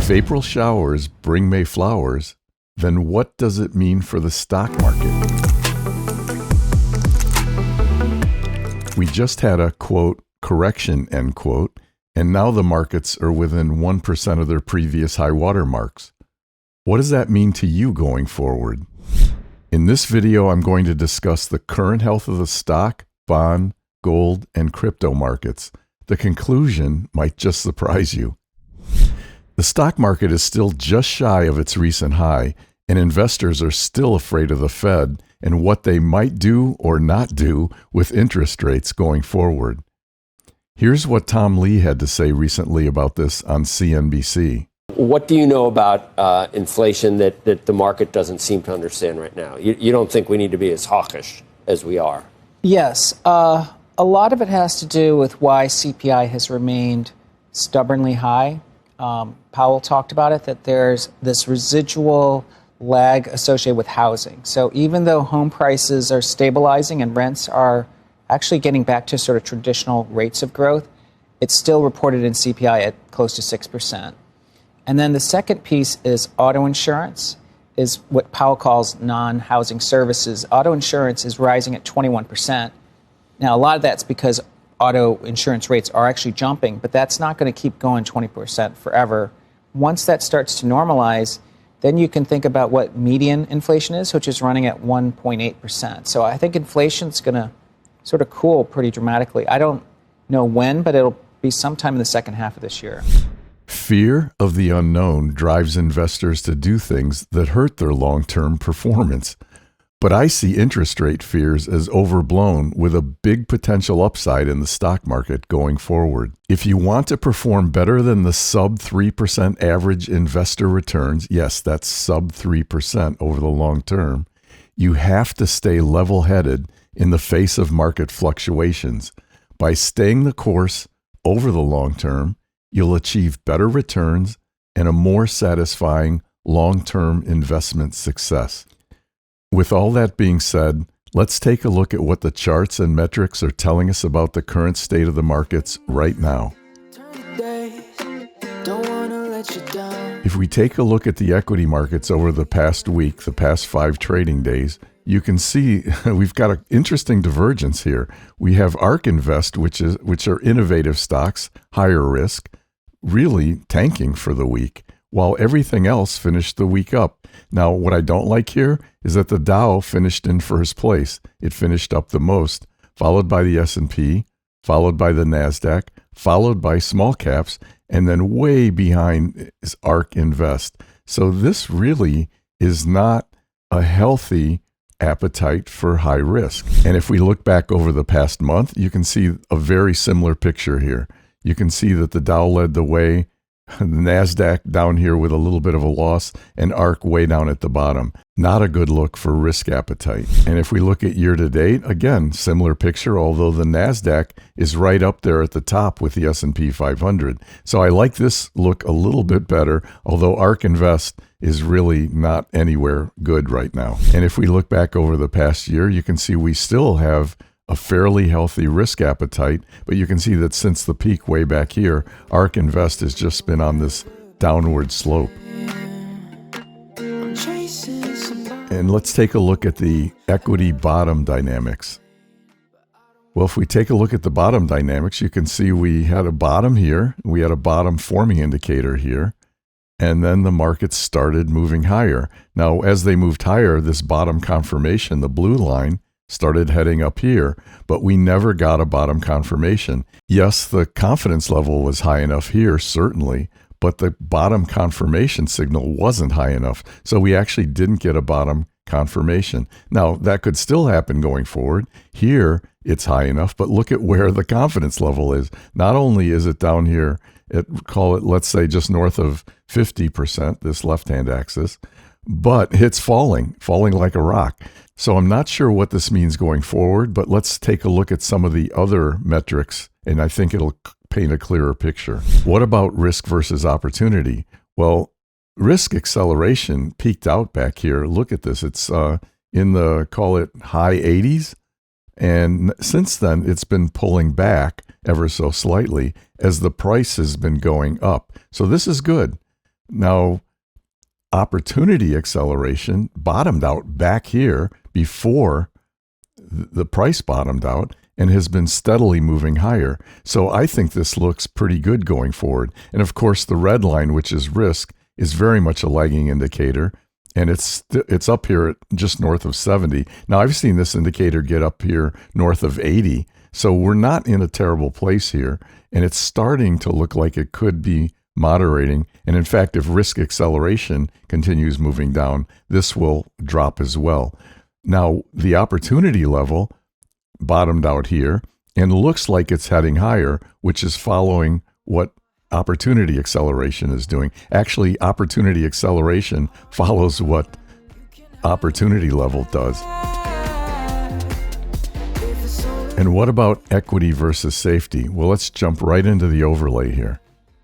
If April showers bring May flowers, then what does it mean for the stock market? We just had a, quote, correction, end quote, and now the markets are within 1% of their previous high water marks. What does that mean to you going forward? In this video, I'm going to discuss the current health of the stock, bond, gold, and crypto markets. The conclusion might just surprise you. The stock market is still just shy of its recent high, and investors are still afraid of the Fed and what they might do or not do with interest rates going forward. Here's what Tom Lee had to say recently about this on CNBC. What do you know about inflation that the market doesn't seem to understand right now? You don't think we need to be as hawkish as we are? Yes. A lot of it has to do with why CPI has remained stubbornly high. Powell talked about it, that there's this residual lag associated with housing. So even though home prices are stabilizing and rents are actually getting back to sort of traditional rates of growth, it's still reported in CPI at close to 6%. And then the second piece is auto insurance, is what Powell calls non-housing services. Auto insurance is rising at 21%. Now, a lot of that's because auto insurance rates are actually jumping, but that's not going to keep going 20% forever. Once that starts to normalize, then you can think about what median inflation is, which is running at 1.8%. So I think inflation's going to sort of cool pretty dramatically. I don't know when, but it'll be sometime in the second half of this year. Fear of the unknown drives investors to do things that hurt their long-term performance. But I see interest rate fears as overblown, with a big potential upside in the stock market going forward. If you want to perform better than the sub 3% average investor returns, yes, that's sub 3% over the long term, you have to stay level-headed in the face of market fluctuations. By staying the course over the long term, you'll achieve better returns and a more satisfying long-term investment success. With all that being said, let's take a look at what the charts and metrics are telling us about the current state of the markets right now. If we take a look at the equity markets over the past week, the past 5 trading days, you can see we've got an interesting divergence here. We have ARK Invest, which are innovative stocks, higher risk, really tanking for the week, while everything else finished the week up. Now, what I don't like here is that the Dow finished in first place. It finished up the most, followed by the S&P, followed by the NASDAQ, followed by small caps, and then way behind is ARK Invest. So this really is not a healthy appetite for high risk. And if we look back over the past month, you can see a very similar picture here. You can see that the Dow led the way, the NASDAQ down here with a little bit of a loss, and ARK way down at the bottom. Not a good look for risk appetite. And if we look at year to date, again, similar picture, although the NASDAQ is right up there at the top with the S&P 500. So I like this look a little bit better, although ARK Invest is really not anywhere good right now. And if we look back over the past year, you can see we still have a fairly healthy risk appetite, but you can see that since the peak way back here, ARK Invest has just been on this downward slope. And let's take a look at the equity bottom dynamics. Well, if we take a look at the bottom dynamics, you can see we had a bottom here, we had a bottom forming indicator here, and then the markets started moving higher. Now, as they moved higher, this bottom confirmation, the blue line, started heading up here, but we never got a bottom confirmation. Yes, the confidence level was high enough here, certainly, but the bottom confirmation signal wasn't high enough. So we actually didn't get a bottom confirmation. Now, that could still happen going forward. Here, it's high enough, but look at where the confidence level is. Not only is it down here at, call it, let's say, just north of 50%, this left-hand axis, but it's falling like a rock. So I'm not sure what this means going forward, but let's take a look at some of the other metrics, and I think it'll paint a clearer picture. What about risk versus opportunity? Well, risk acceleration peaked out back here. Look at this. It's in the, call it, high 80s. And since then, it's been pulling back ever so slightly as the price has been going up. So this is good. Now, opportunity acceleration bottomed out back here before the price bottomed out and has been steadily moving higher. So I think this looks pretty good going forward. And of course, the red line, which is risk, is very much a lagging indicator. And it's up here at just north of 70. Now, I've seen this indicator get up here north of 80. So we're not in a terrible place here. And it's starting to look like it could be moderating. And in fact, if risk acceleration continues moving down, this will drop as well. Now, the opportunity level bottomed out here and looks like it's heading higher, which is following what opportunity acceleration is doing. Actually, opportunity acceleration follows what opportunity level does. And what about equity versus safety? Well, let's jump right into the overlay here.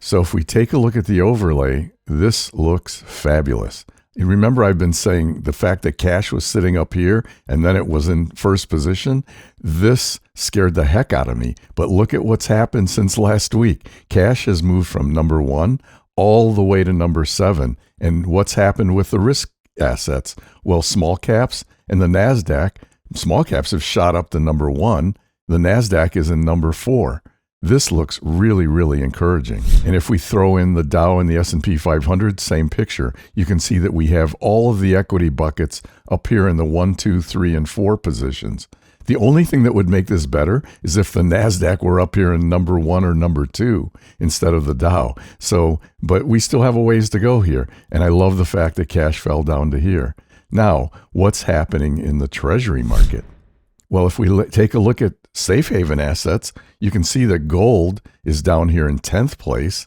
So if we take a look at the overlay, this looks fabulous. You remember I've been saying the fact that cash was sitting up here and then it was in first position, this scared the heck out of me. But look at what's happened since last week. Cash has moved from number 1 all the way to number 7. And what's happened with the risk assets? Well, small caps and the NASDAQ, small caps have shot up to number 1. The NASDAQ is in number 4. This looks really, really encouraging. And if we throw in the Dow and the S&P 500, same picture. You can see that we have all of the equity buckets up here in the 1, 2, 3, and 4 positions. The only thing that would make this better is if the NASDAQ were up here in number 1 or number 2 instead of the Dow. So, but we still have a ways to go here. And I love the fact that cash fell down to here. Now, what's happening in the Treasury market? Well, if we take a look at safe haven assets, you can see that gold is down here in 10th place.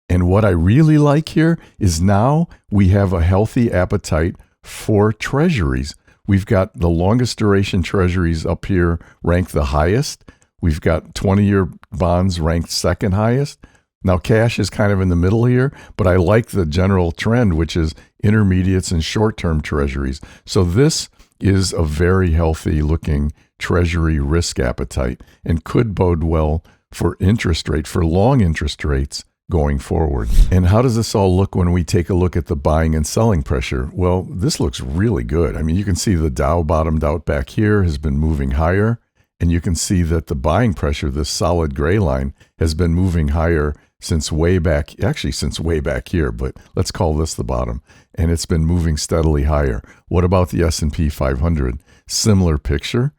And what I really like here is now we have a healthy appetite for treasuries. We've got the longest duration treasuries up here ranked the highest. We've got 20-year bonds ranked second highest. Now, cash is kind of in the middle here, but I like the general trend, which is intermediates and short-term treasuries. So this is a very healthy looking treasury risk appetite and could bode well for long interest rates going forward. And how does this all look when we take a look at the buying and selling pressure? Well, this looks really good. I mean, you can see the Dow bottomed out back here, has been moving higher, and you can see that the buying pressure, this solid gray line, has been moving higher since way back here, but let's call this the bottom. And it's been moving steadily higher. What about the S&P 500? Similar picture,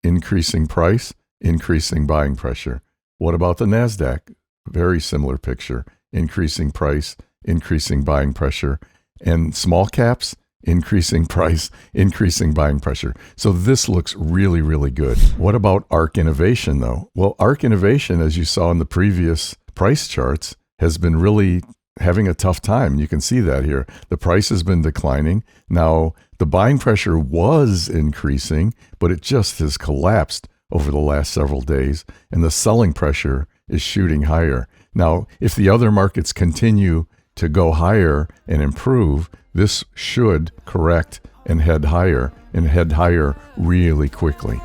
increasing price, increasing buying pressure. What about the NASDAQ? Very similar picture, increasing price, increasing buying pressure. And small caps, increasing price, increasing buying pressure. So this looks really, really good. What about ARK Innovation though? Well, ARK Innovation, as you saw in the previous price charts, has been really having a tough time. You can see that here. The price has been declining. Now, the buying pressure was increasing, but it just has collapsed over the last several days, and the selling pressure is shooting higher. Now, if the other markets continue to go higher and improve, this should correct and head higher really quickly.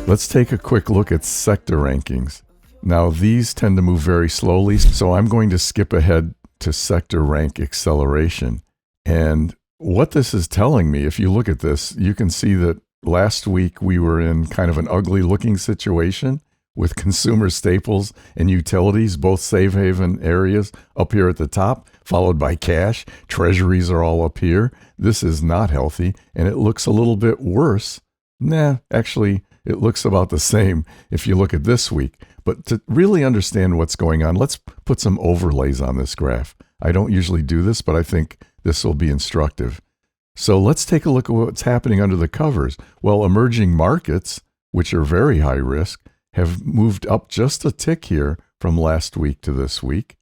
Let's take a quick look at sector rankings. Now, these tend to move very slowly, so I'm going to skip ahead to sector rank acceleration. And what this is telling me, if you look at this, you can see that last week we were in kind of an ugly looking situation with consumer staples and utilities, both safe haven areas up here at the top, followed by cash. Treasuries are all up here. This is not healthy, and it looks a little bit worse. Actually, it looks about the same if you look at this week. But to really understand what's going on, let's put some overlays on this graph. I don't usually do this, but I think this will be instructive. So let's take a look at what's happening under the covers. Well, emerging markets, which are very high risk, have moved up just a tick here from last week to this week.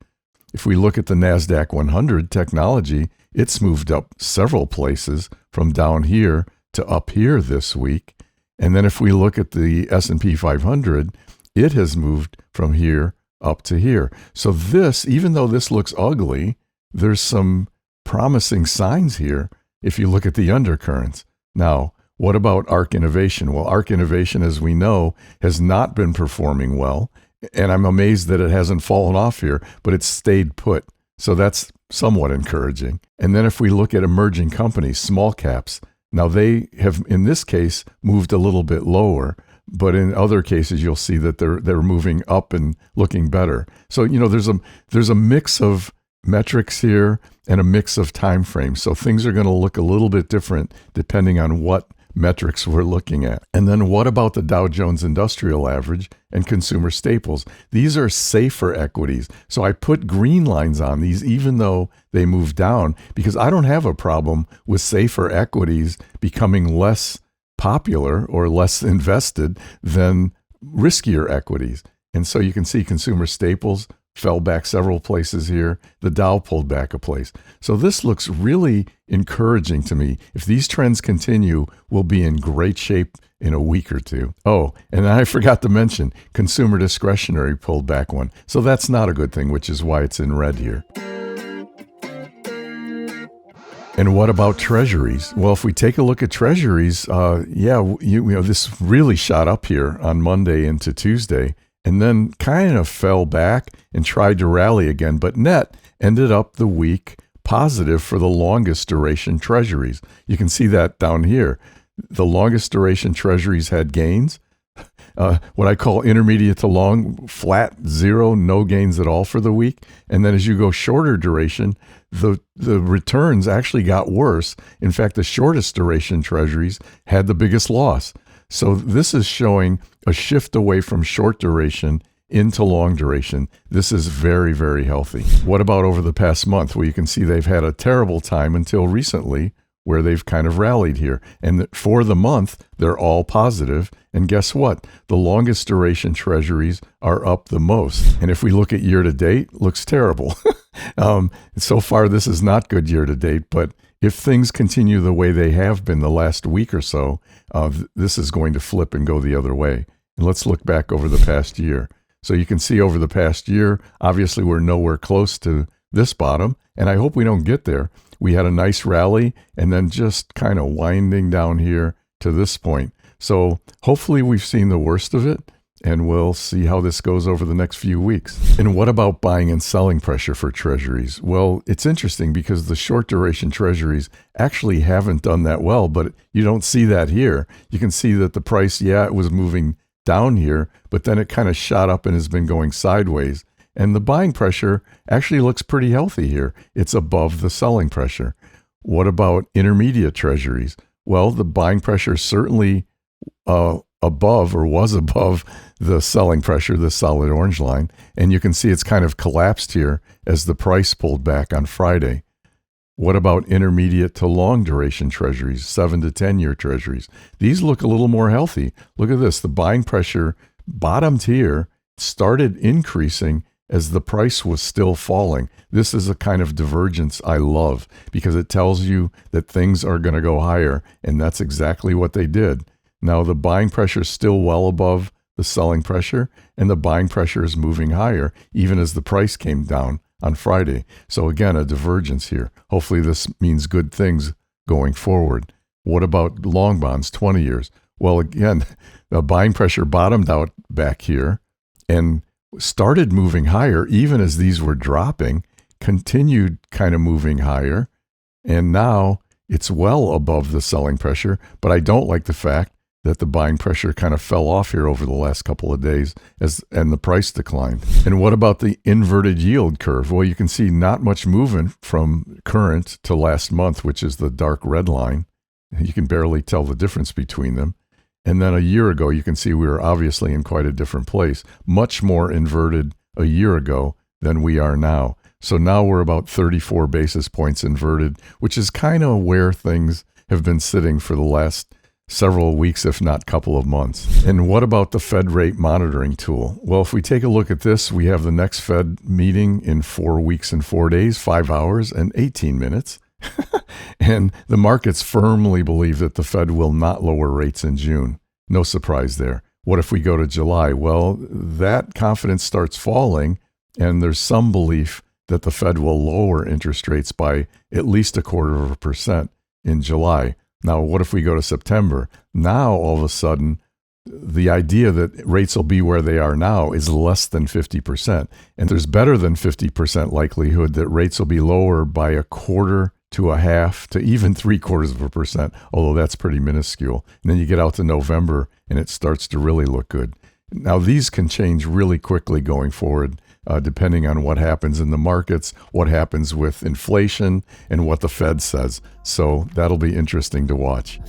If we look at the NASDAQ 100 technology, it's moved up several places from down here to up here this week. And then if we look at the S&P 500, it has moved from here up to here. So this, even though this looks ugly, there's some promising signs here if you look at the undercurrents. Now, what about ARK Innovation? Well, ARK Innovation, as we know, has not been performing well, And I'm amazed that it hasn't fallen off here, but it's stayed put. So that's somewhat encouraging. And then if we look at emerging companies, small caps, now they have, in this case, moved a little bit lower, but in other cases, you'll see that they're moving up and looking better. So, there's a mix of metrics here and a mix of time frames. So things are going to look a little bit different depending on what metrics we're looking at. And then what about the Dow Jones Industrial Average and consumer staples? These are safer equities. So I put green lines on these even though they move down, because I don't have a problem with safer equities becoming less popular or less invested than riskier equities. And so you can see consumer staples fell back several places here. The Dow pulled back a place. So this looks really encouraging to me. If these trends continue, we'll be in great shape in a week or two. Oh, and I forgot to mention, consumer discretionary pulled back one. So that's not a good thing, which is why it's in red here. And what about treasuries? Well, if we take a look at treasuries, this really shot up here on Monday into Tuesday, and then kind of fell back and tried to rally again, but net ended up the week positive for the longest duration treasuries. You can see that down here. The longest duration treasuries had gains. What I call intermediate to long, flat, zero, no gains at all for the week. And then as you go shorter duration, the returns actually got worse. In fact, the shortest duration treasuries had the biggest loss. So this is showing a shift away from short duration into long duration. This is very, very healthy. What about over the past month? Well, you can see they've had a terrible time until recently, where they've kind of rallied here. And for the month, they're all positive. And guess what? The longest duration treasuries are up the most. And if we look at year to date, looks terrible. So far, this is not good year to date, but if things continue the way they have been the last week or so, this is going to flip and go the other way. And let's look back over the past year. So you can see over the past year, obviously we're nowhere close to this bottom, and I hope we don't get there. We had a nice rally and then just kind of winding down here to this point. So hopefully we've seen the worst of it, and we'll see how this goes over the next few weeks. And what about buying and selling pressure for treasuries? Well, it's interesting because the short duration treasuries actually haven't done that well, but you don't see that here. You can see that the price, it was moving down here, but then it kind of shot up and has been going sideways. And the buying pressure actually looks pretty healthy here. It's above the selling pressure. What about intermediate treasuries? Well, the buying pressure is certainly above, or was above, the selling pressure, the solid orange line. And you can see it's kind of collapsed here as the price pulled back on Friday. What about intermediate to long duration treasuries, 7 to 10 year treasuries? These look a little more healthy. Look at this. The buying pressure bottomed here, started increasing as the price was still falling. This is a kind of divergence I love because it tells you that things are going to go higher, and that's exactly what they did. Now, the buying pressure is still well above the selling pressure, and the buying pressure is moving higher even as the price came down on Friday. So again, a divergence here. Hopefully this means good things going forward. What about long bonds, 20 years? Well, again, the buying pressure bottomed out back here and started moving higher even as these were dropping, continued kind of moving higher, and now it's well above the selling pressure. But I don't like the fact that the buying pressure kind of fell off here over the last couple of days and the price declined. And what about the inverted yield curve? Well, you can see not much movement from current to last month, which is the dark red line. You can barely tell the difference between them. And then a year ago, you can see we were obviously in quite a different place, much more inverted a year ago than we are now. So now we're about 34 basis points inverted, which is kind of where things have been sitting for the last several weeks, if not couple of months. And what about the Fed rate monitoring tool? Well, if we take a look at this, we have the next Fed meeting in 4 weeks and 4 days, 5 hours and 18 minutes. And the markets firmly believe that the Fed will not lower rates in June. No surprise there. What if we go to July? Well, that confidence starts falling, and there's some belief that the Fed will lower interest rates by at least 0.25% in July. Now, what if we go to September? Now, all of a sudden, the idea that rates will be where they are now is less than 50%. And there's better than 50% likelihood that rates will be lower by a quarter to a half to even 0.75%, although that's pretty minuscule. And then you get out to November and it starts to really look good. Now, these can change really quickly going forward, depending on what happens in the markets, what happens with inflation, and what the Fed says. So that'll be interesting to watch.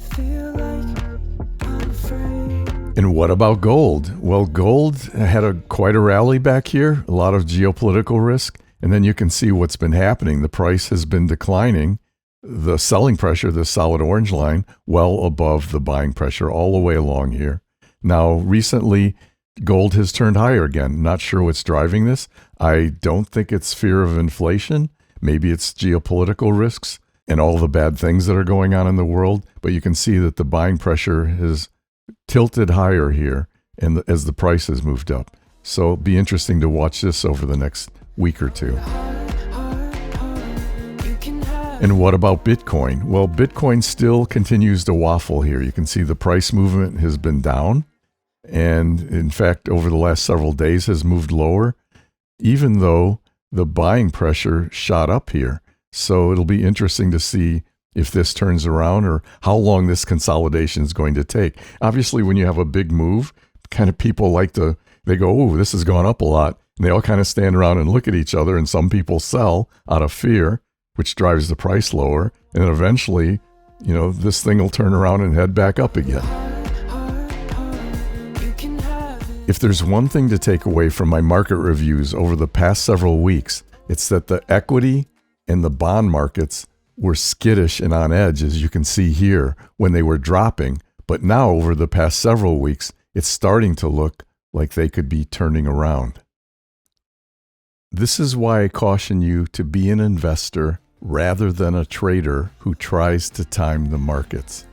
And what about gold? Well, gold had quite a rally back here, a lot of geopolitical risk. And then you can see what's been happening. The price has been declining. The selling pressure, the solid orange line, well above the buying pressure all the way along here. Now, recently, gold has turned higher again. Not sure what's driving this. I don't think it's fear of inflation. Maybe it's geopolitical risks and all the bad things that are going on in the world. But you can see that the buying pressure has tilted higher here and as the price has moved up. So it'll be interesting to watch this over the next week or two. And what about Bitcoin? Well, Bitcoin still continues to waffle here. You can see the price movement has been down. And in fact, over the last several days has moved lower, even though the buying pressure shot up here. So it'll be interesting to see if this turns around or how long this consolidation is going to take. Obviously, when you have a big move, kind of people they go, oh, this has gone up a lot. And they all kind of stand around and look at each other. And some people sell out of fear, which drives the price lower. And then eventually, this thing will turn around and head back up again. If there's one thing to take away from my market reviews over the past several weeks, it's that the equity and the bond markets were skittish and on edge, as you can see here, when they were dropping. But now, over the past several weeks, it's starting to look like they could be turning around. This is why I caution you to be an investor rather than a trader who tries to time the markets.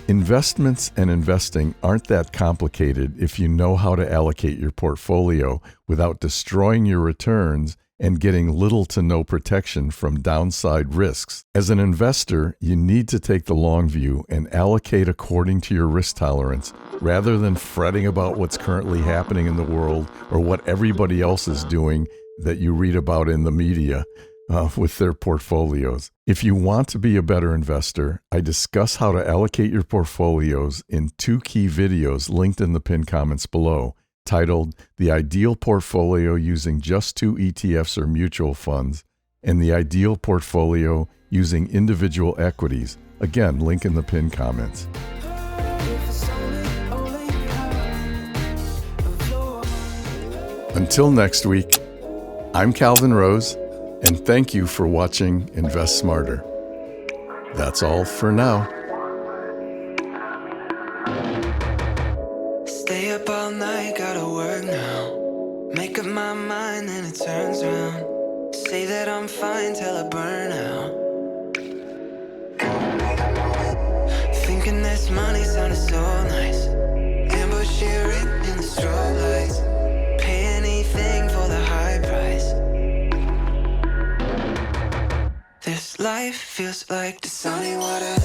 Investments and investing aren't that complicated if you know how to allocate your portfolio without destroying your returns and getting little to no protection from downside risks. As an investor, you need to take the long view and allocate according to your risk tolerance, rather than fretting about what's currently happening in the world or what everybody else is doing that you read about in the media with their portfolios. If you want to be a better investor, I discuss how to allocate your portfolios in 2 key videos linked in the pinned comments below, titled The Ideal Portfolio Using Just 2 ETFs or Mutual Funds, and The Ideal Portfolio Using Individual Equities. Again, link in the pinned comments. Until next week, I'm Calvin Rose, and thank you for watching Invest Smarter. That's all for now. Stay up all night, gotta work now. Make up my mind and it turns around. Say that I'm fine till I burn out. Thinking this money sounded so nice. Ambush here in the strobe lights. Pay anything for the high price. This life feels like the sunny water.